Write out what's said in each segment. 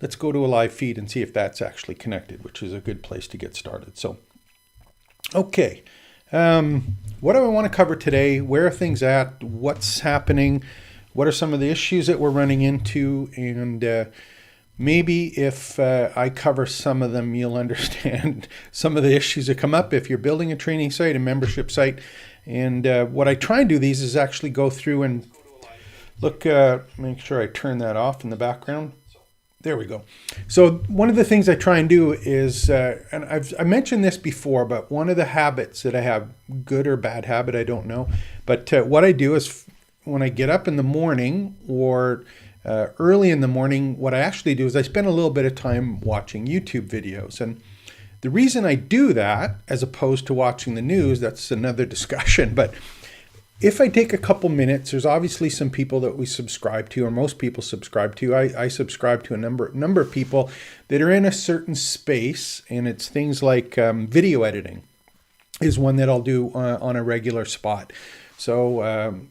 let's go to a live feed and see if that's actually connected, which is a good place to get started. So, okay. What do I want to cover today? Where are things at? What's happening? What are some of the issues that we're running into? And maybe if I cover some of them, you'll understand some of the issues that come up if you're building a training site, a membership site. And what I try and do these is actually go through and look, make sure I turn that off in the background. There we go. So one of the things I try and do is, and I mentioned this before, but one of the habits that I have, good or bad habit, I don't know. But what I do is when I get up in the morning or early in the morning, what I actually do is I spend a little bit of time watching YouTube videos. And the reason I do that, as opposed to watching the news, that's another discussion. But if I take a couple minutes, there's obviously some people that we subscribe to, or most people subscribe to. I subscribe to a number of people that are in a certain space, and it's things like video editing is one that I'll do on a regular spot. So,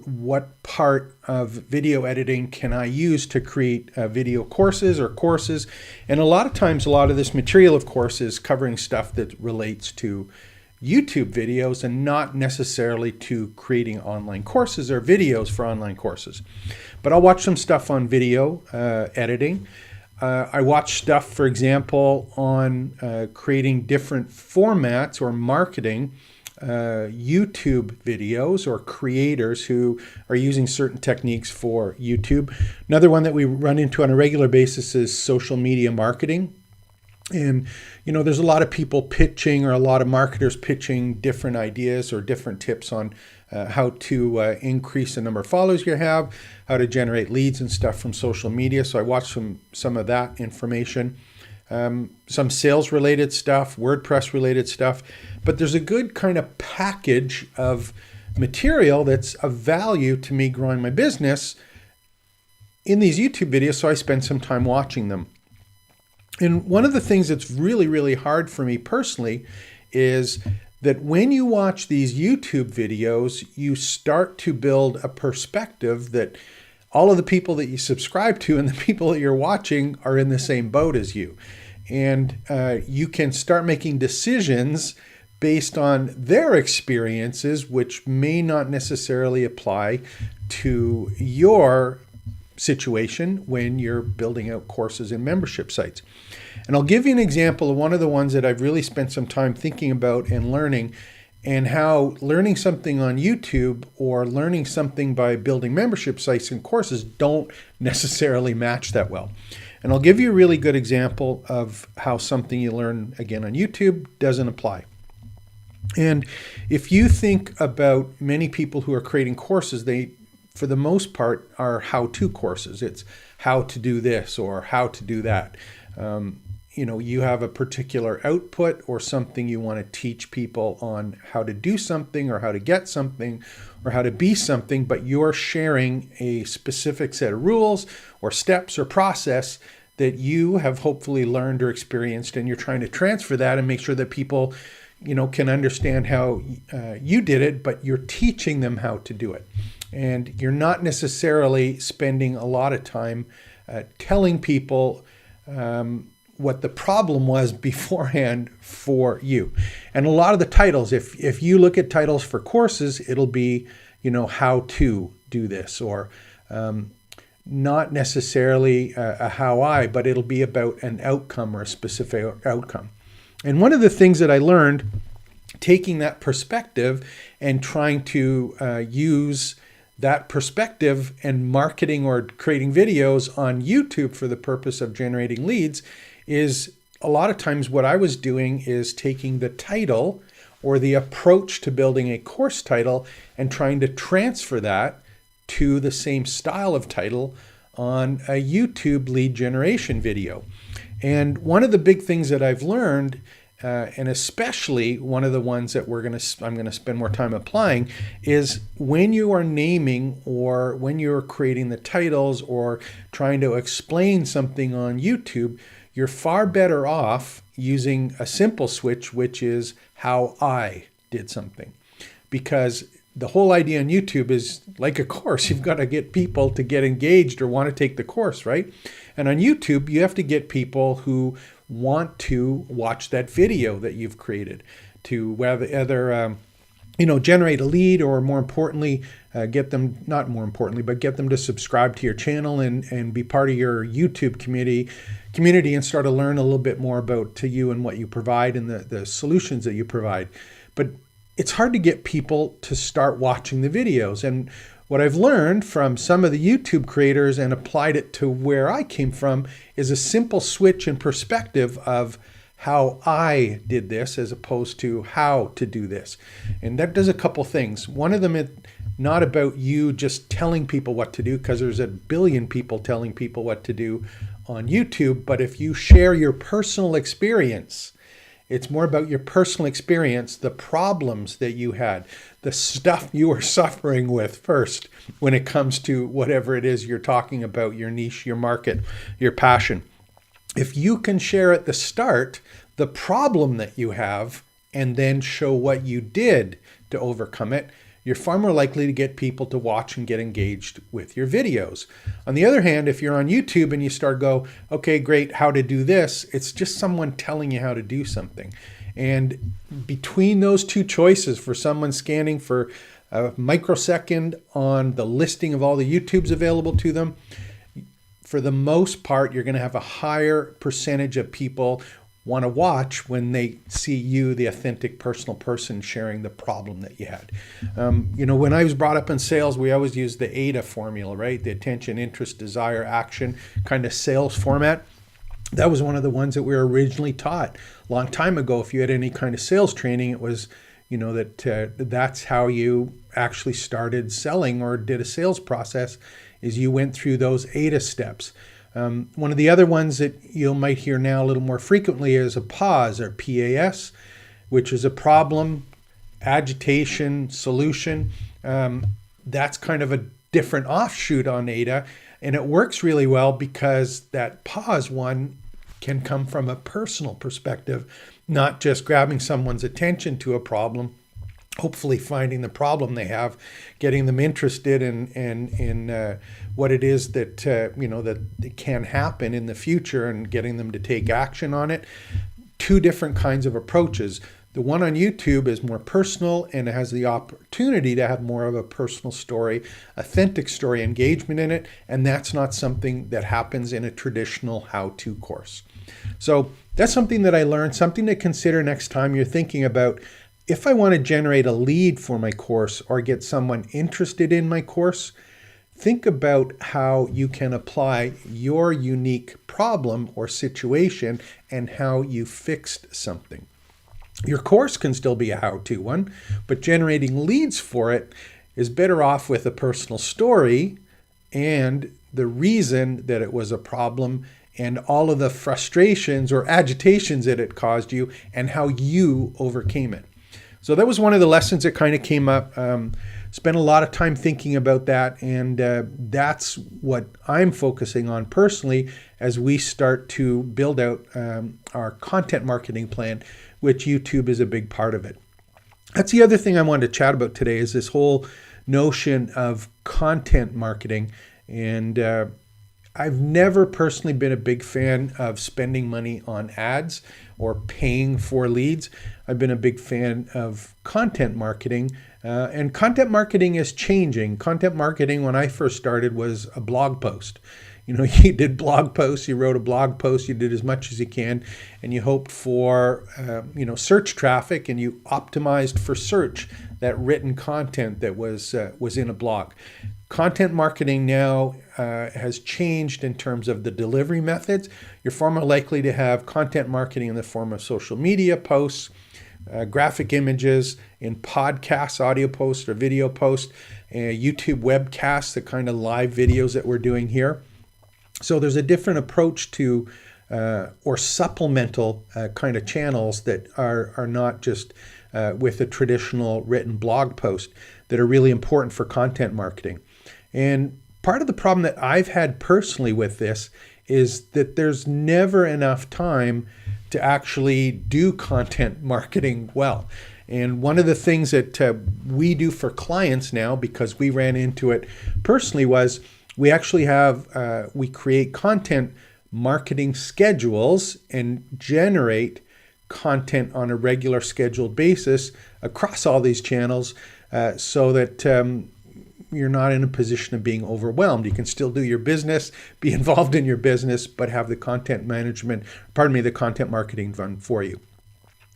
what part of video editing can I use to create video courses or courses? And a lot of times, a lot of this material, of course, is covering stuff that relates to YouTube videos and not necessarily to creating online courses or videos for online courses. But I'll watch some stuff on video editing. I watch stuff, for example, on creating different formats or marketing YouTube videos or creators who are using certain techniques for YouTube. Another one that we run into on a regular basis is social media marketing. And, there's a lot of people pitching, or a lot of marketers pitching different ideas or different tips on how to increase the number of followers you have, how to generate leads and stuff from social media. So I watch some of that information, some sales related stuff, WordPress related stuff. But there's a good kind of package of material that's of value to me growing my business in these YouTube videos. So I spend some time watching them. And one of the things that's really, really hard for me personally is that when you watch these YouTube videos, you start to build a perspective that all of the people that you subscribe to and the people that you're watching are in the same boat as you. And you can start making decisions based on their experiences, which may not necessarily apply to your situation when you're building out courses and membership sites. And I'll give you an example of one of the ones that I've really spent some time thinking about and learning, and how learning something on YouTube or learning something by building membership sites and courses don't necessarily match that well. And I'll give you a really good example of how something you learn again on YouTube doesn't apply. And if you think about many people who are creating courses, they, for the most part, are how-to courses. It's how to do this or how to do that. You have a particular output or something you want to teach people on how to do something or how to get something or how to be something, but you're sharing a specific set of rules or steps or process that you have hopefully learned or experienced, and you're trying to transfer that and make sure that people, can understand how you did it, but you're teaching them how to do it. And you're not necessarily spending a lot of time telling people what the problem was beforehand for you. And a lot of the titles, if you look at titles for courses, it'll be, how to do this, or not necessarily a how but it'll be about an outcome or a specific outcome. And one of the things that I learned taking that perspective and trying to use that perspective and marketing or creating videos on YouTube for the purpose of generating leads is a lot of times what I was doing is taking the title or the approach to building a course title and trying to transfer that to the same style of title on a YouTube lead generation video. And one of the big things that I've learned, and especially one of the ones that I'm going to spend more time applying, is when you are naming or when you're creating the titles or trying to explain something on YouTube, you're far better off using a simple switch, which is how I did something. Because the whole idea on YouTube is like a course. You've got to get people to get engaged or want to take the course, right? And on YouTube, you have to get people who want to watch that video that you've created, to whether generate a lead, or more importantly, get them to subscribe to your channel and be part of your YouTube community and start to learn a little bit more about you and what you provide and the solutions that you provide. But it's hard to get people to start watching the videos. And what I've learned from some of the YouTube creators and applied it to where I came from is a simple switch in perspective of how I did this as opposed to how to do this. And that does a couple things. One of them is not about you just telling people what to do, because there's a billion people telling people what to do on YouTube. But if you share your personal experience, it's more about your personal experience, the problems that you had, the stuff you were suffering with first when it comes to whatever it is you're talking about, your niche, your market, your passion. If you can share at the start the problem that you have and then show what you did to overcome it, you're far more likely to get people to watch and get engaged with your videos. On the other hand, if you're on YouTube and you start go, okay, great, how to do this, it's just someone telling you how to do something. And between those two choices, for someone scanning for a microsecond on the listing of all the YouTubes available to them, for the most part, you're going to have a higher percentage of people want to watch when they see you, the authentic personal person, sharing the problem that you had. When I was brought up in sales, we always used the AIDA formula, right? The attention, interest, desire, action kind of sales format. That was one of the ones that we were originally taught a long time ago. If you had any kind of sales training, it was, that's how you actually started selling or did a sales process, is you went through those AIDA steps. One of the other ones that you might hear now a little more frequently is a PAS, or PAS, which is a problem, agitation, solution. That's kind of a different offshoot on AIDA, and it works really well because that PAS one can come from a personal perspective, not just grabbing someone's attention to a problem, hopefully finding the problem they have, getting them interested in what it is that that it can happen in the future, and getting them to take action on it. Two different kinds of approaches. The one on YouTube is more personal and it has the opportunity to have more of a personal story, authentic story engagement in it, and that's not something that happens in a traditional how-to course. So that's something that I learned, something to consider next time you're thinking about, if I want to generate a lead for my course or get someone interested in my course, think about how you can apply your unique problem or situation and how you fixed something. Your course can still be a how-to one, but generating leads for it is better off with a personal story and the reason that it was a problem and all of the frustrations or agitations that it caused you and how you overcame it. So that was one of the lessons that kind of came up. Spent a lot of time thinking about that, and that's what I'm focusing on personally as we start to build out our content marketing plan, which YouTube is a big part of it. That's the other thing I wanted to chat about today, is this whole notion of content marketing. And I've never personally been a big fan of spending money on ads or paying for leads. I've been a big fan of content marketing, and content marketing is changing. Content marketing, when I first started, was a blog post. You did blog posts, you wrote a blog post, you did as much as you can, and you hoped for, search traffic, and you optimized for search, that written content that was in a blog. Content marketing now has changed in terms of the delivery methods. You're far more likely to have content marketing in the form of social media posts, graphic images, in podcasts, audio posts or video posts, YouTube webcasts, the kind of live videos that we're doing here. So there's a different approach to or supplemental kind of channels that are not just with a traditional written blog post, that are really important for content marketing. And part of the problem that I've had personally with this is that there's never enough time to actually do content marketing well. And one of the things that we do for clients now, because we ran into it personally, was we actually have, we create content marketing schedules and generate content on a regular scheduled basis across all these channels so that you're not in a position of being overwhelmed. You can still do your business, be involved in your business, but have the content marketing done for you.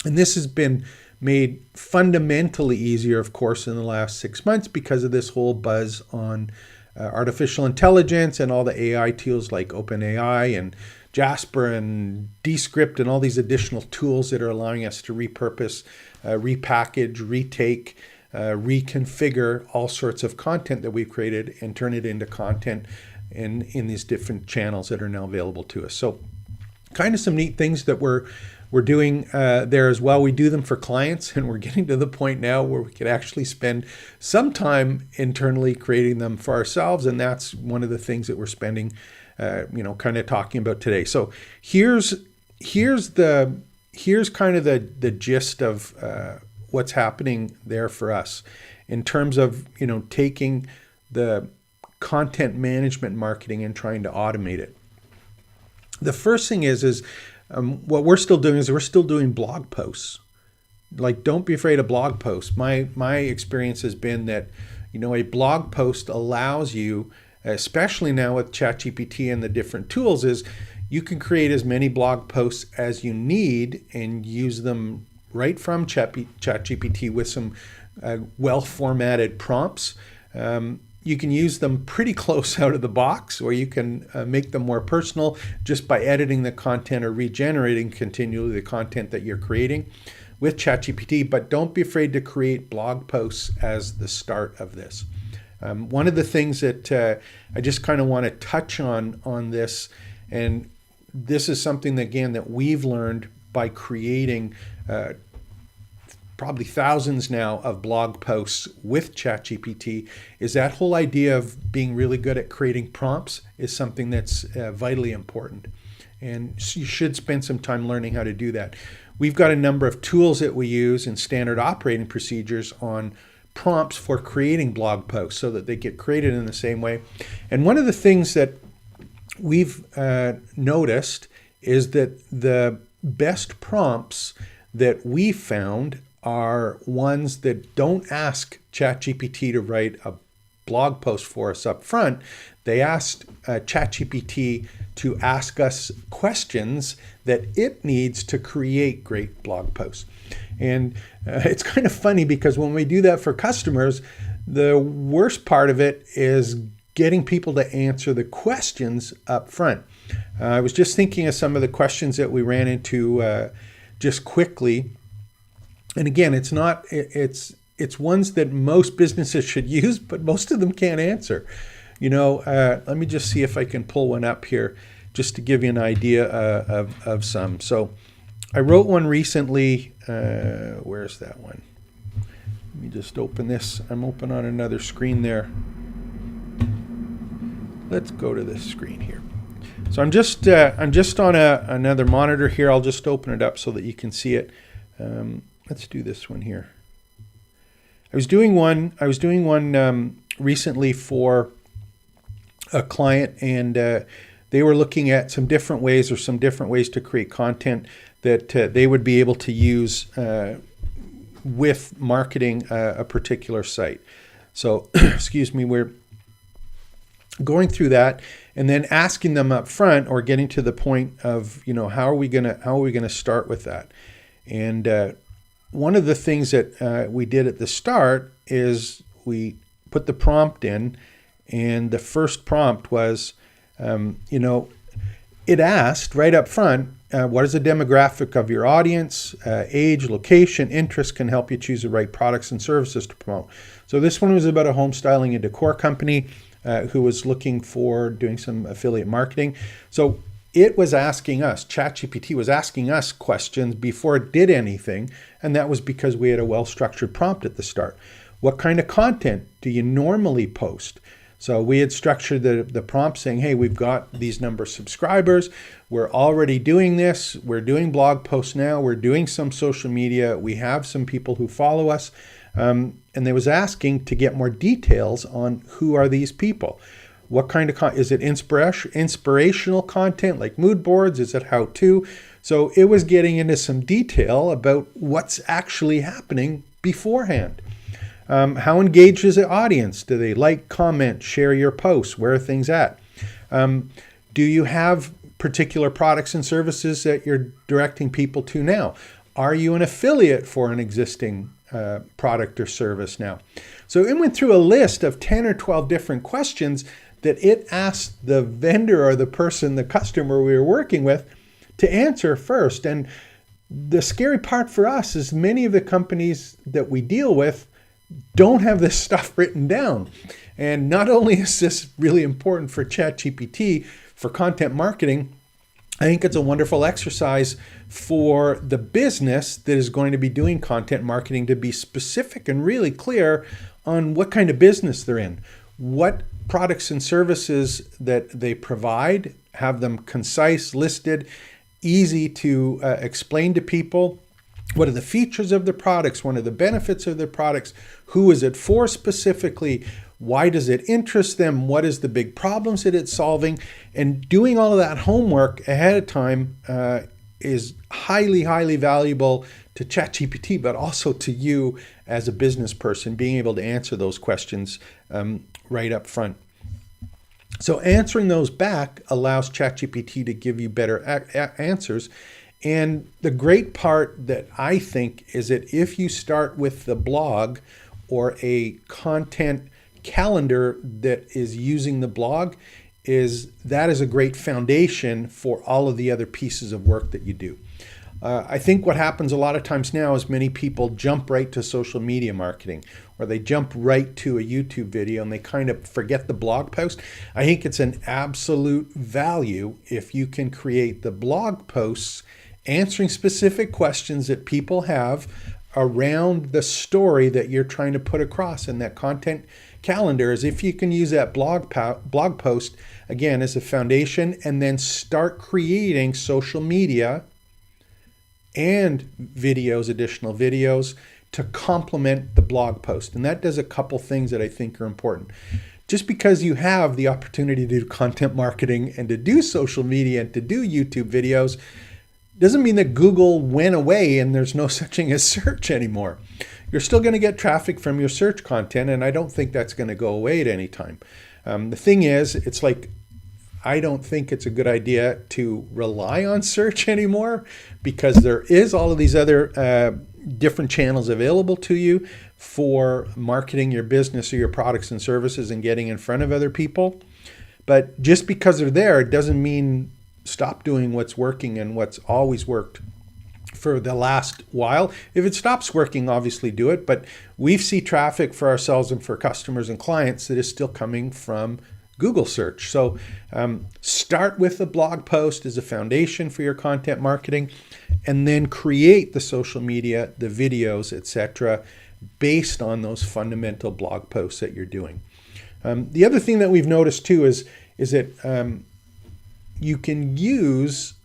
And this has been made fundamentally easier, of course, in the last 6 months because of this whole buzz on artificial intelligence and all the AI tools like OpenAI and Jasper and Descript and all these additional tools that are allowing us to repurpose, repackage, retake, reconfigure all sorts of content that we've created and turn it into content in these different channels that are now available to us. So kind of some neat things that we're doing there as well. We do them for clients, and we're getting to the point now where we can actually spend some time internally creating them for ourselves, and that's one of the things that we're spending, kind of talking about today. So here's kind of the gist of what's happening there for us in terms of taking the content management marketing and trying to automate it. The first thing is what we're still doing is we're still doing blog posts. Like, don't be afraid of blog posts. My experience has been that a blog post allows you, especially now with ChatGPT and the different tools, is you can create as many blog posts as you need and use them right from ChatGPT with some well-formatted prompts. You can use them pretty close out of the box, or you can make them more personal just by editing the content or regenerating continually the content that you're creating with ChatGPT. But don't be afraid to create blog posts as the start of this. One of the things that I just kind of want to touch on this, and this is something that, again, that we've learned by creating probably thousands now of blog posts with ChatGPT, is that whole idea of being really good at creating prompts is something that's vitally important. And you should spend some time learning how to do that. We've got a number of tools that we use in standard operating procedures on prompts for creating blog posts so that they get created in the same way. And one of the things that we've noticed is that the best prompts that we found are ones that don't ask ChatGPT to write a blog post for us up front. They asked ChatGPT to ask us questions that it needs to create great blog posts. And it's kind of funny because when we do that for customers, the worst part of it is getting people to answer the questions up front. I was just thinking of some of the questions that we ran into just quickly. And again, it's ones that most businesses should use, but most of them can't answer. Let me just see if I can pull one up here just to give you an idea of some. So I wrote one recently. Where's that one? Let me just open this. I'm open on another screen there. Let's go to this screen here. So I'm just on another monitor here. I'll just open it up so that you can see it. Let's do this one here. I was doing one recently for a client, and they were looking at some different ways to create content that they would be able to use with marketing a particular site. So, excuse me, we're going through that and then asking them up front, or getting to the point of, how are we gonna start with that? And one of the things that we did at the start is we put the prompt in, and the first prompt was, it asked right up front, what is the demographic of your audience? Age, location, interest can help you choose the right products and services to promote. So this one was about a home styling and decor company who was looking for doing some affiliate marketing. So it was asking us, ChatGPT was asking us questions before it did anything, and that was because we had a well-structured prompt at the start. What kind of content do you normally post? So we had structured the prompt saying, hey, we've got these number of subscribers. We're already doing this. We're doing blog posts now. We're doing some social media. We have some people who follow us. And they was asking to get more details on who are these people. What kind of is it inspirational content like mood boards? Is it how to? So it was getting into some detail about what's actually happening beforehand. How engaged is the audience? Do they like, comment, share your posts? Where are things at? Do you have particular products and services that you're directing people to now? Are you an affiliate for an existing product or service now? So it went through a list of 10 or 12 different questions that it asked the vendor or the person, the customer we were working with, to answer first. And the scary part for us is many of the companies that we deal with don't have this stuff written down. And not only is this really important for ChatGPT, for content marketing, I think it's a wonderful exercise for the business that is going to be doing content marketing to be specific and really clear on what kind of business they're in, what products and services that they provide, have them concise, listed, easy to explain to people. What are the features of the products? What are the benefits of the products? Who is it for specifically? Why does it interest them? What is the big problems that it's solving? And doing all of that homework ahead of time is highly, highly valuable to ChatGPT, but also to you as a business person, being able to answer those questions right up front. So answering those back allows ChatGPT to give you better answers. And the great part that I think is that if you start with the blog or a content calendar that is using the blog, that is a great foundation for all of the other pieces of work that you do. I think what happens a lot of times now is many people jump right to social media marketing, or they jump right to a YouTube video and they kind of forget the blog post. I think it's an absolute value if you can create the blog posts answering specific questions that people have around the story that you're trying to put across in that content calendar. Is if you can use that blog post again as a foundation and then start creating social media and videos, additional videos to complement the blog post. And that does a couple things that I think are important. Just because you have the opportunity to do content marketing and to do social media and to do YouTube videos doesn't mean that Google went away and there's no such thing as search anymore. You're still going to get traffic from your search content, and I don't think that's going to go away at any time. The thing is, it's like, I don't think it's a good idea to rely on search anymore, because there is all of these other different channels available to you for marketing your business or your products and services and getting in front of other people. But just because they're there, it doesn't mean stop doing what's working and what's always worked for the last while. If it stops working, obviously do it. But we see traffic for ourselves and for customers and clients that is still coming from Google search. So start with the blog post as a foundation for your content marketing, and then create the social media, the videos, etc., based on those fundamental blog posts that you're doing. The other thing that we've noticed too is that you can use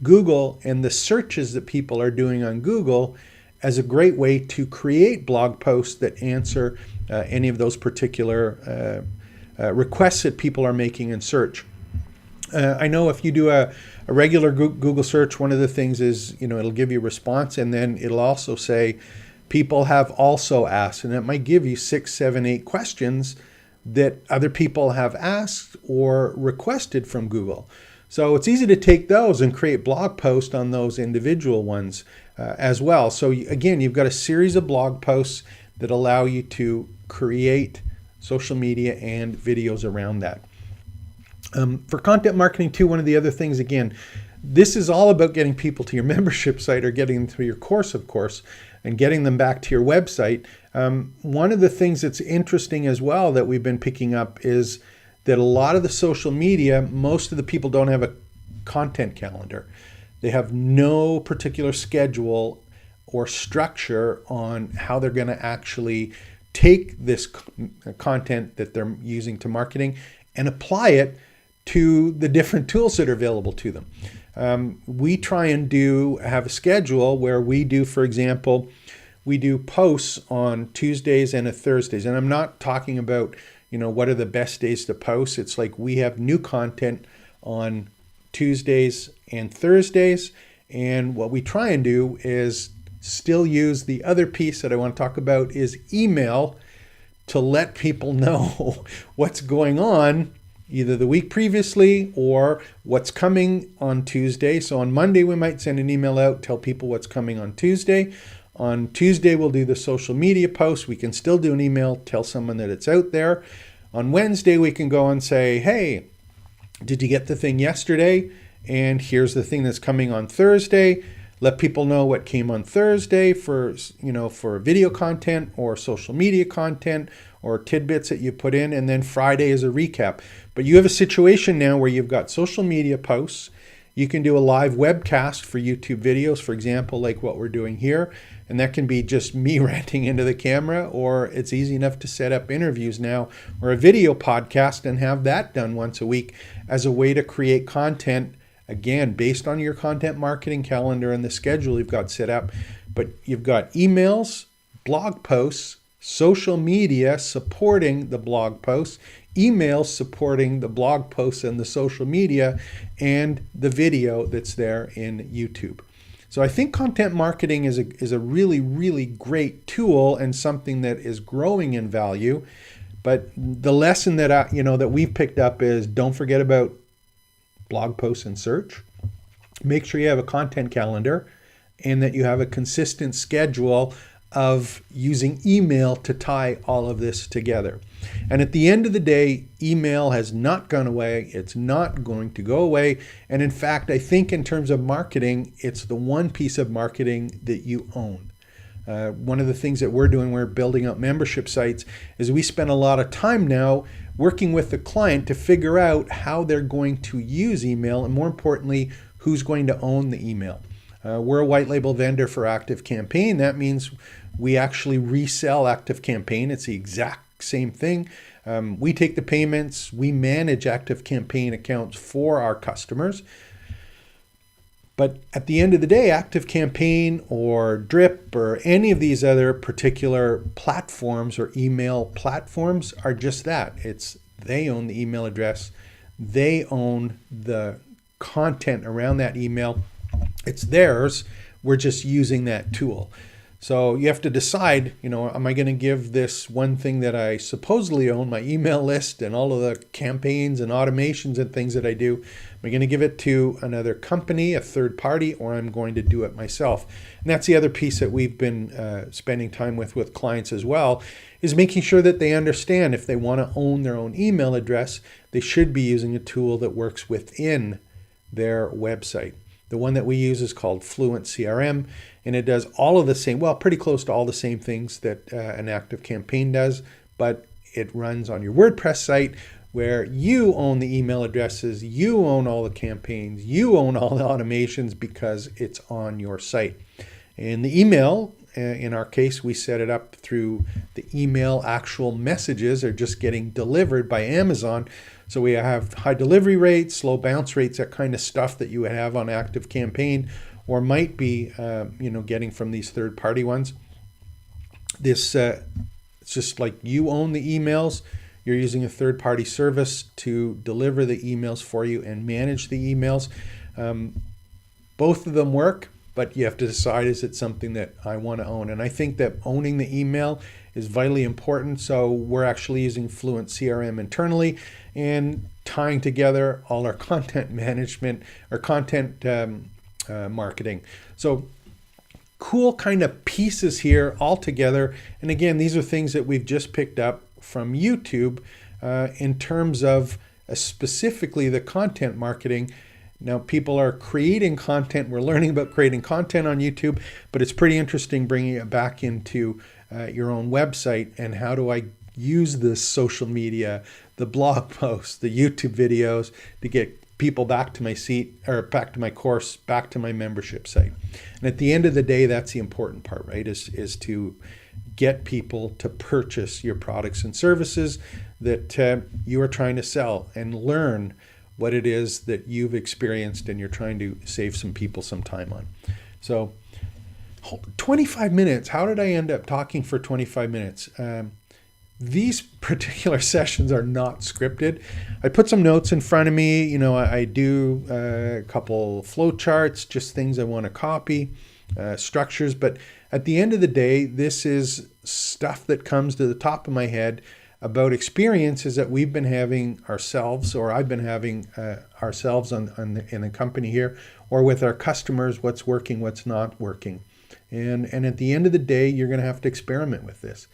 Google and the searches that people are doing on Google as a great way to create blog posts that answer any of those particular requests that people are making in search. I know if you do a regular Google search, one of the things is, it'll give you a response, and then it'll also say, people have also asked, and it might give you 6, 7, 8 questions that other people have asked or requested from Google. So it's easy to take those and create blog posts on those individual ones as well. So again, you've got a series of blog posts that allow you to create social media and videos around that. For content marketing too, one of the other things, again, this is all about getting people to your membership site or getting them through your course, of course, and getting them back to your website. One of the things that's interesting as well that we've been picking up is that a lot of the social media, most of the people don't have a content calendar. They have no particular schedule or structure on how they're going to actually take this content that they're using to marketing and apply it to the different tools that are available to them. We try and have a schedule where we do, for example, we do posts on Tuesdays and Thursdays. And I'm not talking about, what are the best days to post. It's like we have new content on Tuesdays and Thursdays. And what we try and do is still use the other piece that I want to talk about is email to let people know what's going on either the week previously or what's coming on Tuesday. So on Monday, we might send an email out, tell people what's coming on Tuesday. On Tuesday, we'll do the social media post. We can still do an email, tell someone that it's out there. On Wednesday, we can go and say, hey, did you get the thing yesterday? And here's the thing that's coming on Thursday. Let people know what came on Thursday for video content or social media content or tidbits that you put in. And then Friday is a recap. But you have a situation now where you've got social media posts. You can do a live webcast for YouTube videos, for example, like what we're doing here. And that can be just me ranting into the camera, or it's easy enough to set up interviews now or a video podcast and have that done once a week as a way to create content, again, based on your content marketing calendar and the schedule you've got set up. But you've got emails, blog posts, social media supporting the blog posts, emails supporting the blog posts and the social media, and the video that's there in YouTube. So I think content marketing is a really, really great tool and something that is growing in value. But the lesson that that we've picked up is don't forget about blog posts and search. Make sure you have a content calendar and that you have a consistent schedule of using email to tie all of this together. And at the end of the day, email has not gone away. It's not going to go away. And in fact, I think in terms of marketing, it's the one piece of marketing that you own. One of the things that we're doing, we're building up membership sites, is we spend a lot of time now working with the client to figure out how they're going to use email, and more importantly, who's going to own the email. We're a white label vendor for ActiveCampaign. That means we actually resell ActiveCampaign. It's the exact same thing. We take the payments. We manage ActiveCampaign accounts for our customers. But at the end of the day, ActiveCampaign or Drip or any of these other particular platforms or email platforms are just that. They own the email address. They own the content around that email. It's theirs. We're just using that tool. So you have to decide, am I going to give this one thing that I supposedly own, my email list and all of the campaigns and automations and things that I do, am I going to give it to another company, a third party, or I'm going to do it myself? And that's the other piece that we've been spending time with clients as well, is making sure that they understand if they want to own their own email address, they should be using a tool that works within their website. The one that we use is called Fluent CRM, and it does all of the same, pretty close to all the same things that an ActiveCampaign does, but it runs on your WordPress site where you own the email addresses, you own all the campaigns, you own all the automations because it's on your site. And the email, in our case, we set it up through the email. Actual messages are just getting delivered by Amazon. So we have high delivery rates, slow bounce rates, that kind of stuff that you would have on ActiveCampaign or might be, getting from these third-party ones. It's just like you own the emails. You're using a third-party service to deliver the emails for you and manage the emails. Both of them work, but you have to decide, is it something that I want to own? And I think that owning the email is vitally important. So we're actually using Fluent CRM internally and tying together all our content management or content marketing. So cool kind of pieces here all together. And again, these are things that we've just picked up from YouTube in terms of specifically the content marketing. Now, people are creating content. We're learning about creating content on YouTube, but it's pretty interesting bringing it back into your own website and how do I use this social media, the blog posts, the YouTube videos to get people back to my seat or back to my course, back to my membership site. And at the end of the day, that's the important part, right? Is to get people to purchase your products and services that you are trying to sell, and learn what it is that you've experienced and you're trying to save some people some time on. So 25 minutes. How did I end up talking for 25 minutes? These particular sessions are not scripted. I put some notes in front of me. You know, I do a couple flow charts, just things I want to copy, structures. But at the end of the day, this is stuff that comes to the top of my head about experiences that we've been having ourselves, or I've been having ourselves in the company here, or with our customers, what's working, what's not working. And at the end of the day, you're going to have to experiment with this.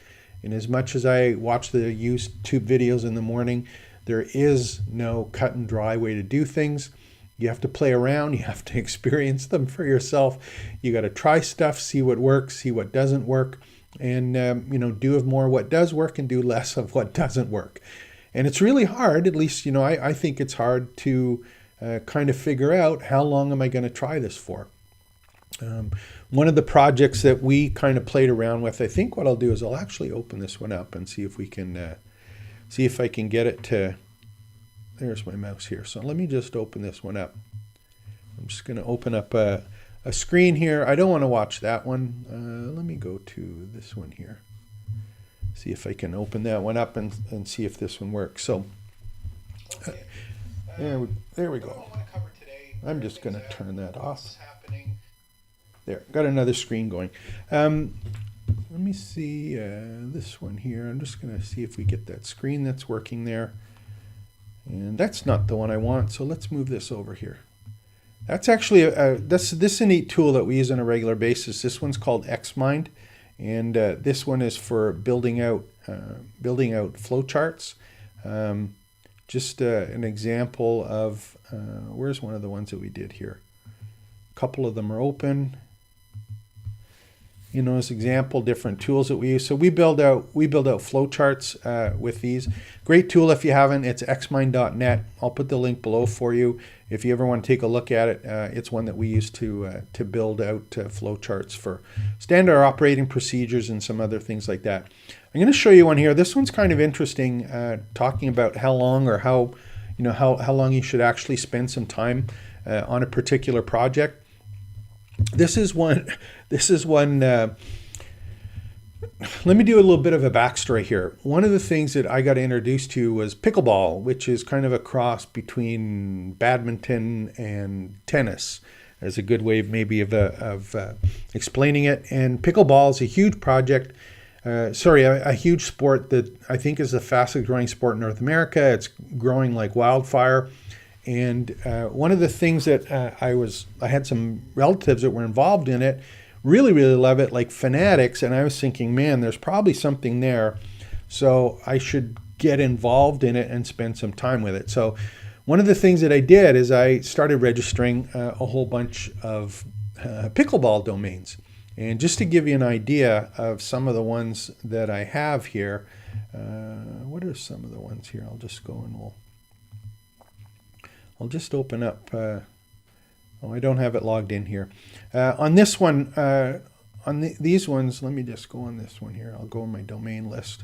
And as much as I watch the YouTube videos in the morning, there is no cut and dry way to do things. You have to play around. You have to experience them for yourself. You got to try stuff, see what works, see what doesn't work, and do more of what does work and do less of what doesn't work. And it's really hard, at least, I think it's hard to kind of figure out, how long am I going to try this for? One of the projects that we kind of played around with, I think what I'll do is I'll actually open this one up and see if we can, see if I can get it to, there's my mouse here. So let me just open this one up. I'm just going to open up a screen here. I don't want to watch that one. Let me go to this one here. See if I can open that one up and see if this one works. So there we go. I'm just going to turn that off. There, got another screen going. Let me see this one here. I'm just going to see if we get that screen that's working there. And that's not the one I want, so let's move this over here. That's actually this is a neat tool that we use on a regular basis. This one's called Xmind, and this one is for building out flowcharts. Just an example of where's one of the ones that we did here. A couple of them are open. As example, different tools that we use. So we build out flowcharts with these. Great tool if you haven't. It's xmind.net. I'll put the link below for you if you ever want to take a look at it. It's one that we use to build out flowcharts for standard operating procedures and some other things like that. I'm going to show you one here. This one's kind of interesting, talking about how long or how long you should actually spend some time on a particular project. This is one. Let me do a little bit of a backstory here. One of the things that I got introduced to was pickleball, which is kind of a cross between badminton and tennis, as a good way maybe of explaining it. And pickleball is a huge project. A huge sport that I think is the fastest growing sport in North America. It's growing like wildfire. And one of the things that I had some relatives that were involved in it, really, really love it, like fanatics. And I was thinking, man, there's probably something there. So I should get involved in it and spend some time with it. So one of the things that I did is I started registering a whole bunch of pickleball domains. And just to give you an idea of some of the ones that I have here, what are some of the ones here? I'll just go and I'll just open up. I don't have it logged in here. On this one, these ones, let me just go on this one here. I'll go on my domain list.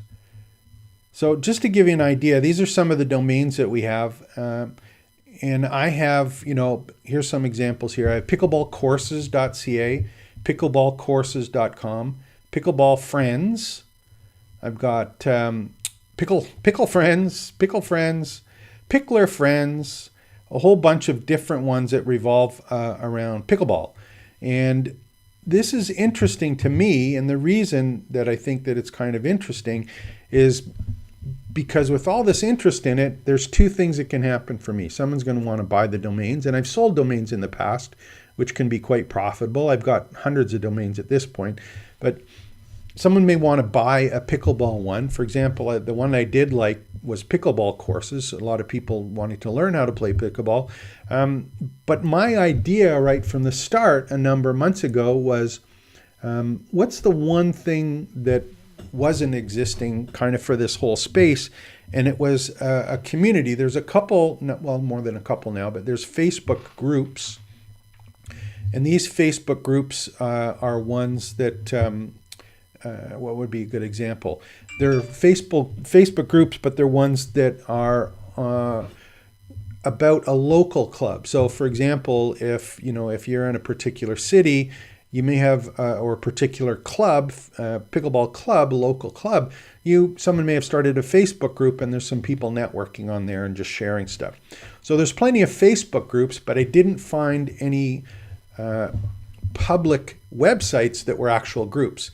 So just to give you an idea, these are some of the domains that we have. And I have, here's some examples here. I have pickleballcourses.ca, pickleballcourses.com, pickleball friends. I've got pickle friends, pickler friends, a whole bunch of different ones that revolve around pickleball. And this is interesting to me, and the reason that I think that it's kind of interesting is because with all this interest in it, there's two things that can happen for me. Someone's going to want to buy the domains, and I've sold domains in the past, which can be quite profitable. I've got hundreds of domains at this point, but someone may want to buy a pickleball one. For example, the one I did like was pickleball courses. A lot of people wanting to learn how to play pickleball. But my idea right from the start a number of months ago was, what's the one thing that wasn't existing kind of for this whole space? And it was a community. There's a couple, well, more than a couple now, but there's Facebook groups. And these Facebook groups are ones that what would be a good example? They're Facebook groups, but they're ones that are about a local club. So, for example, if you're in a particular city, you may have or a particular club, pickleball club, local club. Someone may have started a Facebook group, and there's some people networking on there and just sharing stuff. So there's plenty of Facebook groups, but I didn't find any public websites that were actual groups.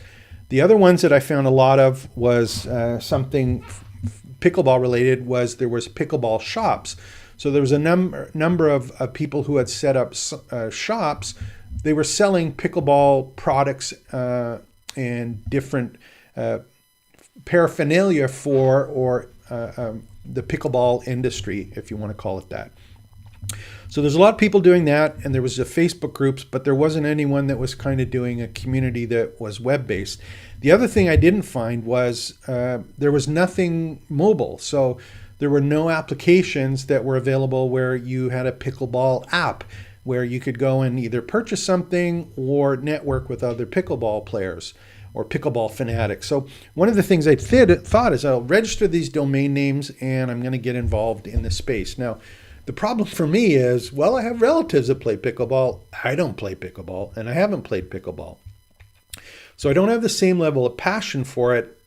The other ones that I found a lot of was something pickleball related. There was pickleball shops. So there was a number of people who had set up shops. They were selling pickleball products and different paraphernalia for the pickleball industry, if you want to call it that. So there's a lot of people doing that, and there was the Facebook groups, but there wasn't anyone that was kind of doing a community that was web-based. The other thing I didn't find was there was nothing mobile. So there were no applications that were available where you had a pickleball app where you could go and either purchase something or network with other pickleball players or pickleball fanatics. So one of the things I thought is I'll register these domain names and I'm going to get involved in this space. Now, the problem for me is, well, I have relatives that play pickleball. I don't play pickleball, and I haven't played pickleball. So I don't have the same level of passion for it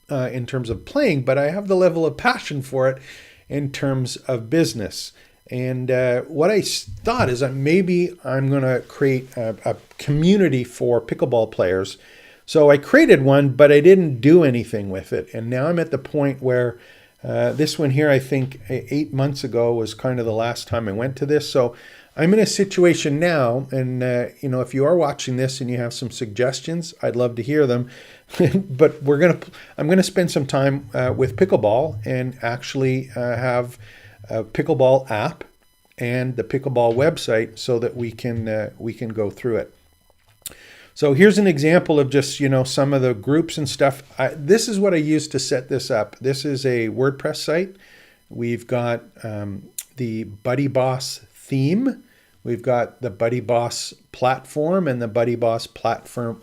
in terms of playing, but I have the level of passion for it in terms of business. And what I thought is that maybe I'm going to create a community for pickleball players. So I created one, but I didn't do anything with it. And now I'm at the point where this one here, I think 8 months ago was kind of the last time I went to this. So I'm in a situation now, and if you are watching this and you have some suggestions, I'd love to hear them. But I'm gonna spend some time with pickleball and actually have a pickleball app and the pickleball website so that we can go through it. So here's an example of just, some of the groups and stuff. This is what I used to set this up. This is a WordPress site. We've got the Buddy Boss theme. We've got the Buddy Boss platform and the Buddy Boss Platform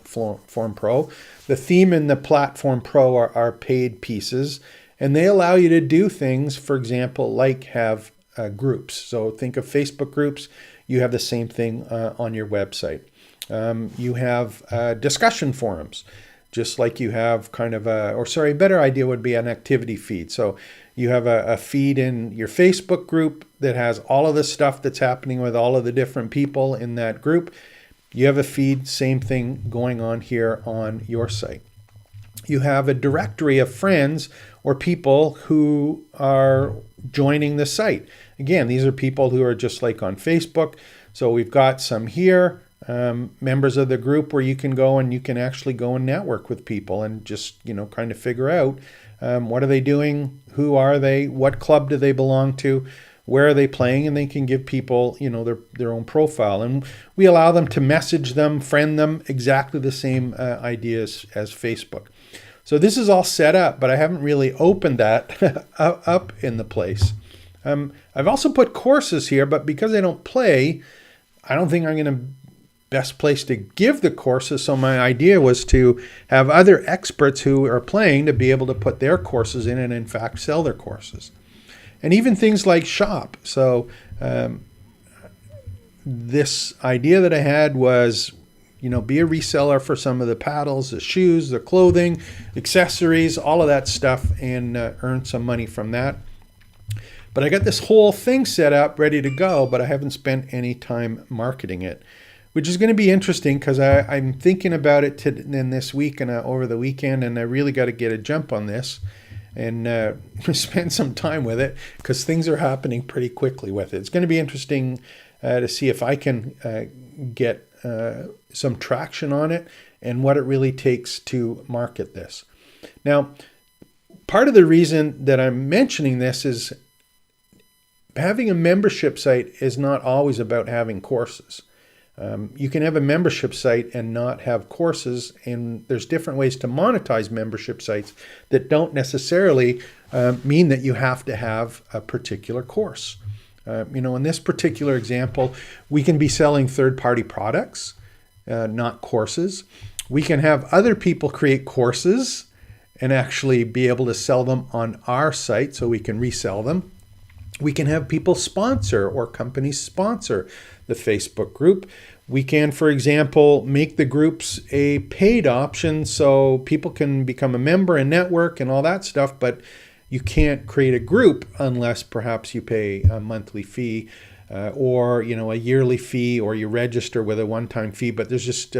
Pro. The theme and the Platform Pro are paid pieces, and they allow you to do things, for example, like have groups. So think of Facebook groups. You have the same thing on your website. You have discussion forums, just like you have a better idea would be an activity feed. So you have a feed in your Facebook group that has all of the stuff that's happening with all of the different people in that group. You have a feed, same thing going on here on your site. You have a directory of friends or people who are joining the site. Again, these are people who are just like on Facebook. So we've got some here. Members of the group where you can go and you can actually go and network with people and just, kind of figure out what are they doing, who are they, what club do they belong to, where are they playing, and they can give people, their own profile. And we allow them to message them, friend them, exactly the same ideas as Facebook. So this is all set up, but I haven't really opened that up in the place. I've also put courses here, but because I don't play, I don't think I'm going to best place to give the courses. So my idea was to have other experts who are playing to be able to put their courses in and in fact sell their courses. And even things like shop. So this idea that I had was, be a reseller for some of the paddles, the shoes, the clothing, accessories, all of that stuff, and earn some money from that. But I got this whole thing set up, ready to go, but I haven't spent any time marketing it, which is going to be interesting because I'm thinking about it in this week and over the weekend, and I really got to get a jump on this and spend some time with it because things are happening pretty quickly with it. It's going to be interesting to see if I can get some traction on it and what it really takes to market this. Now, part of the reason that I'm mentioning this is having a membership site is not always about having courses. You can have a membership site and not have courses, and there's different ways to monetize membership sites that don't necessarily mean that you have to have a particular course. In this particular example, we can be selling third-party products, not courses, We can have other people create courses and actually be able to sell them on our site so we can resell them. We can have people sponsor or companies sponsor the Facebook group. We can, for example, make the groups a paid option so people can become a member and network and all that stuff, but you can't create a group unless perhaps you pay a monthly fee or a yearly fee, or you register with a one-time fee. But there's just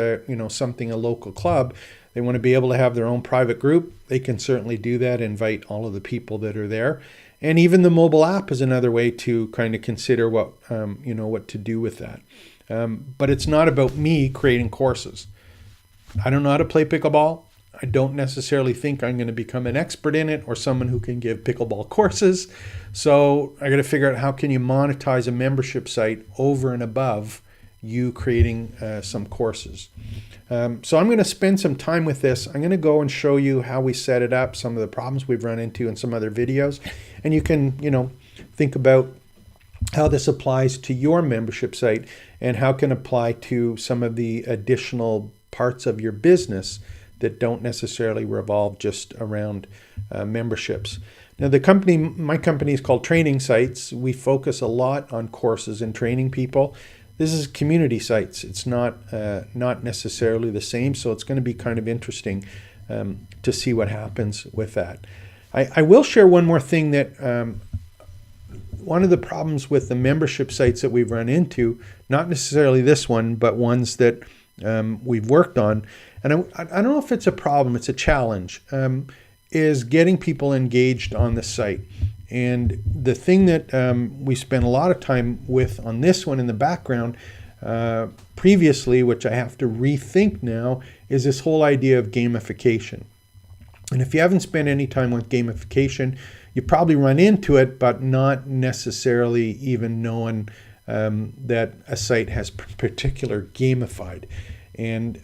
something, a local club, they want to be able to have their own private group. They can certainly do that, invite all of the people that are there. And even the mobile app is another way to kind of consider what to do with that. But it's not about me creating courses. I don't know how to play pickleball. I don't necessarily think I'm going to become an expert in it or someone who can give pickleball courses. So I got to figure out how can you monetize a membership site over and above you creating some courses. So I'm going to spend some time with this. I'm going to go and show you how we set it up, some of the problems we've run into in some other videos. And you can, think about how this applies to your membership site and how it can apply to some of the additional parts of your business that don't necessarily revolve just around memberships. Now, my company is called Training Sites. We focus a lot on courses and training people. This is community sites. It's not necessarily the same, so it's going to be kind of interesting to see what happens with that. I will share one more thing that one of the problems with the membership sites that we've run into, not necessarily this one, but ones that we've worked on, and I don't know if it's a problem, it's a challenge, is getting people engaged on the site. And the thing that we spent a lot of time with on this one in the background previously, which I have to rethink now, is this whole idea of gamification. And if you haven't spent any time with gamification, you probably run into it, but not necessarily even knowing that a site has particular gamified. And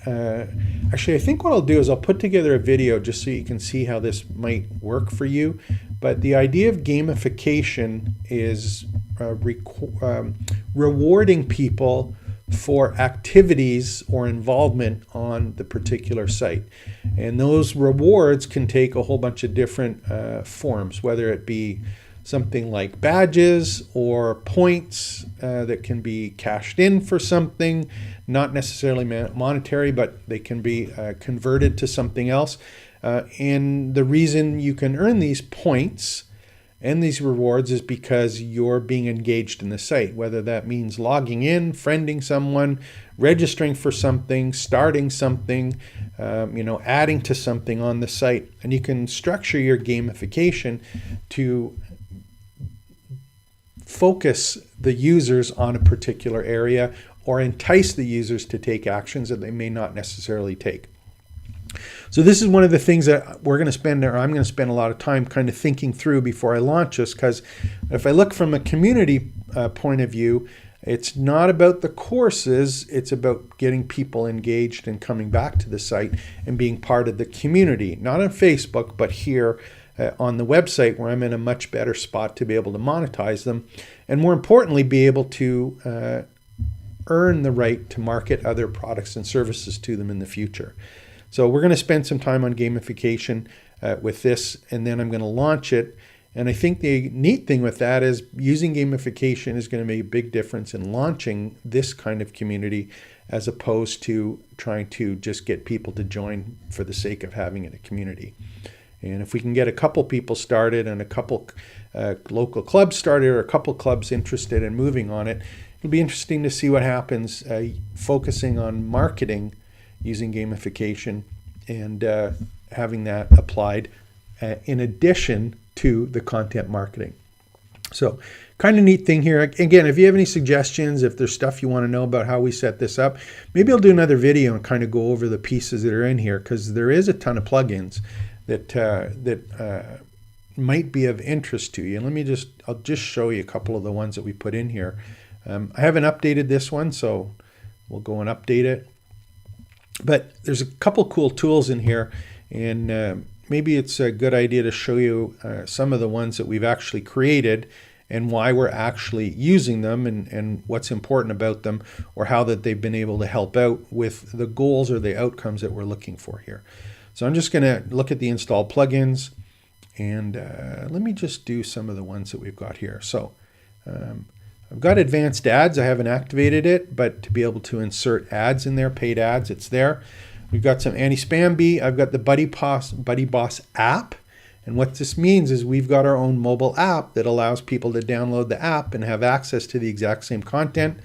actually, I think what I'll do is I'll put together a video just so you can see how this might work for you. But the idea of gamification is rewarding people for activities or involvement on the particular site. And those rewards can take a whole bunch of different forms, whether it be something like badges or points that can be cashed in for something, not necessarily monetary, but they can be converted to something else. And the reason you can earn these points and these rewards is because you're being engaged in the site, whether that means logging in, friending someone, registering for something, starting something, adding to something on the site. And you can structure your gamification to focus the users on a particular area or entice the users to take actions that they may not necessarily take. So this is one of the things that I'm going to spend a lot of time kind of thinking through before I launch this, because if I look from a community point of view, it's not about the courses, it's about getting people engaged and coming back to the site and being part of the community, not on Facebook, but here on the website, where I'm in a much better spot to be able to monetize them, and more importantly, be able to earn the right to market other products and services to them in the future. So we're going to spend some time on gamification with this, and then I'm going to launch it. And I think the neat thing with that is using gamification is going to make a big difference in launching this kind of community, as opposed to trying to just get people to join for the sake of having it a community. And if we can get a couple people started and a couple local clubs started, or a couple clubs interested in moving on it, it'll be interesting to see what happens focusing on marketing using gamification and having that applied in addition to the content marketing. So kind of neat thing here. Again, if you have any suggestions, if there's stuff you want to know about how we set this up, maybe I'll do another video and kind of go over the pieces that are in here, because there is a ton of plugins that might be of interest to you. And I'll just show you a couple of the ones that we put in here. I haven't updated this one, so we'll go and update it. But there's a couple cool tools in here, and maybe it's a good idea to show you some of the ones that we've actually created and why we're actually using them and what's important about them, or how that they've been able to help out with the goals or the outcomes that we're looking for here. So I'm just going to look at the install plugins, and let me just do some of the ones that we've got here. So I've got advanced ads. I haven't activated it, but to be able to insert ads in there, paid ads, it's there. We've got some anti-spam bee. I've got the Buddy Boss app. And what this means is we've got our own mobile app that allows people to download the app and have access to the exact same content.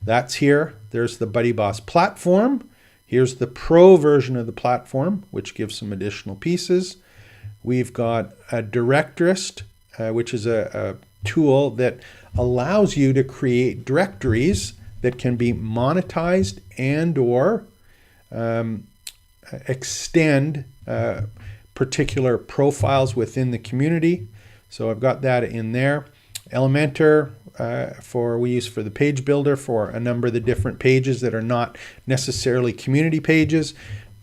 That's here. There's the Buddy Boss platform. Here's the pro version of the platform, which gives some additional pieces. We've got a Directorist, which is a tool that allows you to create directories that can be monetized and or extend particular profiles within the community. So I've got that in there. Elementor we use for the page builder for a number of the different pages that are not necessarily community pages.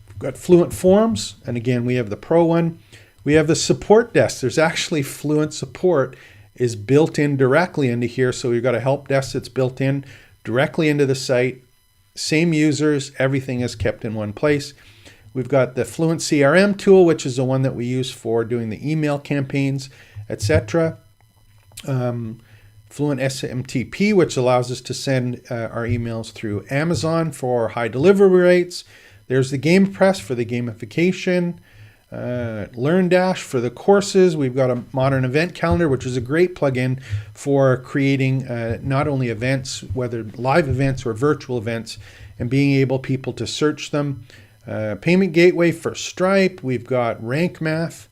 We've got Fluent Forms, and again we have the pro one. We have the support desk. There's actually Fluent support is built in directly into here. So we've got a help desk that's built in directly into the site. Same users, everything is kept in one place. We've got the Fluent CRM tool, which is the one that we use for doing the email campaigns, etc. Fluent SMTP, which allows us to send our emails through Amazon for high delivery rates. There's the GamePress for the gamification. LearnDash for the courses. We've got a modern event calendar, which is a great plugin for creating not only events, whether live events or virtual events, and being able people to search them. Payment gateway for Stripe. We've got Rank Math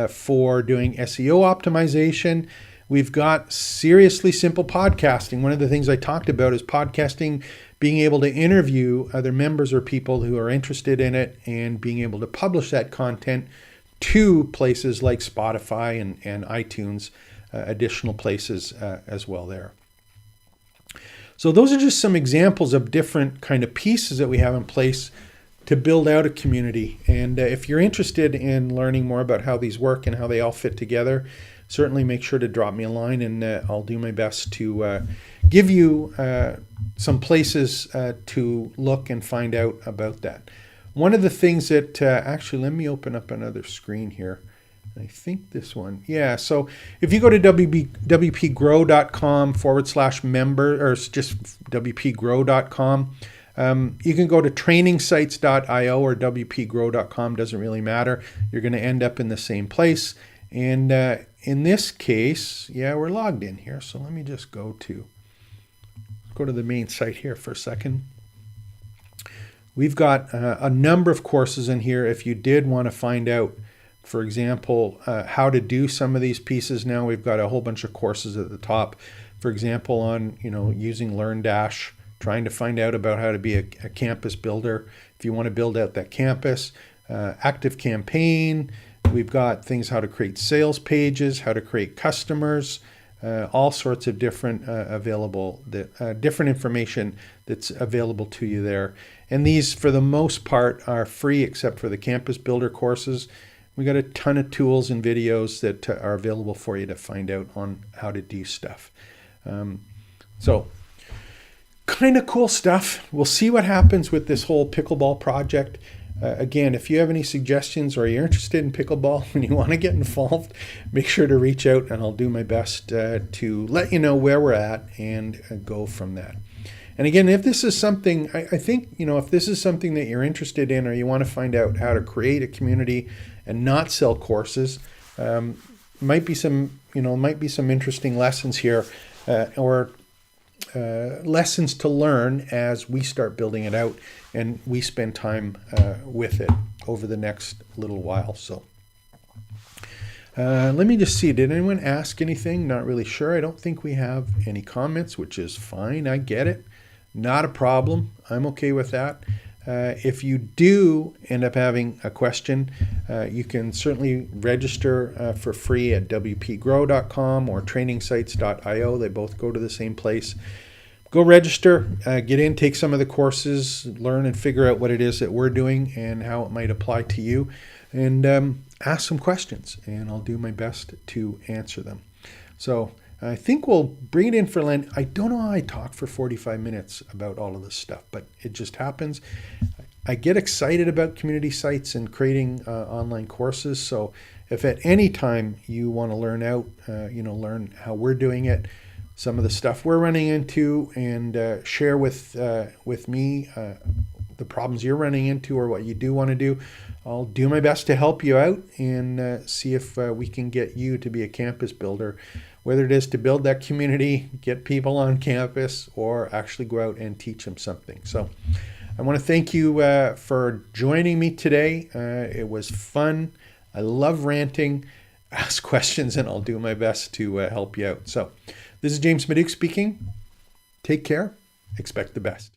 for doing SEO optimization. We've got Seriously Simple Podcasting. One of the things I talked about is podcasting, being able to interview other members or people who are interested in it and being able to publish that content to places like Spotify and iTunes, additional places as well there. So those are just some examples of different kind of pieces that we have in place to build out a community. And if you're interested in learning more about how these work and how they all fit together, certainly make sure to drop me a line, and I'll do my best to give you some places to look and find out about that. One of the things that, actually, let me open up another screen here. I think this one. Yeah, so if you go to wpgrow.com/member, or just wpgrow.com, you can go to trainingsites.io or wpgrow.com, doesn't really matter. You're going to end up in the same place. And in this case, yeah, we're logged in here. So let me just go to the main site here for a second. We've got a number of courses in here. If you did want to find out, for example, how to do some of these pieces now, we've got a whole bunch of courses at the top. For example, on using LearnDash, trying to find out about how to be a campus builder if you want to build out that campus. Active Campaign. We've got things how to create sales pages, how to create customers, all sorts of different different information that's available to you there. And these, for the most part, are free except for the Campus Builder courses. We got a ton of tools and videos that are available for you to find out on how to do stuff. So kind of cool stuff. We'll see what happens with this whole pickleball project. Again, if you have any suggestions or you're interested in pickleball and you want to get involved, make sure to reach out and I'll do my best to let you know where we're at and go from that. And again, if this is something, I think, if this is something that you're interested in or you want to find out how to create a community and not sell courses, might be some interesting lessons here or lessons to learn as we start building it out and we spend time with it over the next little while. So let me just see, did anyone ask anything? Not really sure. I don't think we have any comments, which is fine. I get it. Not a problem. I'm okay with that. If you do end up having a question, you can certainly register for free at wpgrow.com or trainingsites.io. They both go to the same place. Go register, get in, take some of the courses, learn and figure out what it is that we're doing and how it might apply to you, and ask some questions, and I'll do my best to answer them. So I think we'll bring it in for Lent. I don't know how I talk for 45 minutes about all of this stuff, but it just happens. I get excited about community sites and creating online courses. So if at any time you want to learn learn how we're doing it, some of the stuff we're running into, and share with me the problems you're running into or what you do want to do, I'll do my best to help you out and see if we can get you to be a campus builder, whether it is to build that community, get people on campus, or actually go out and teach them something. So I want to thank you for joining me today. It was fun. I love ranting. Ask questions and I'll do my best to help you out. So this is James Maduke speaking. Take care. Expect the best.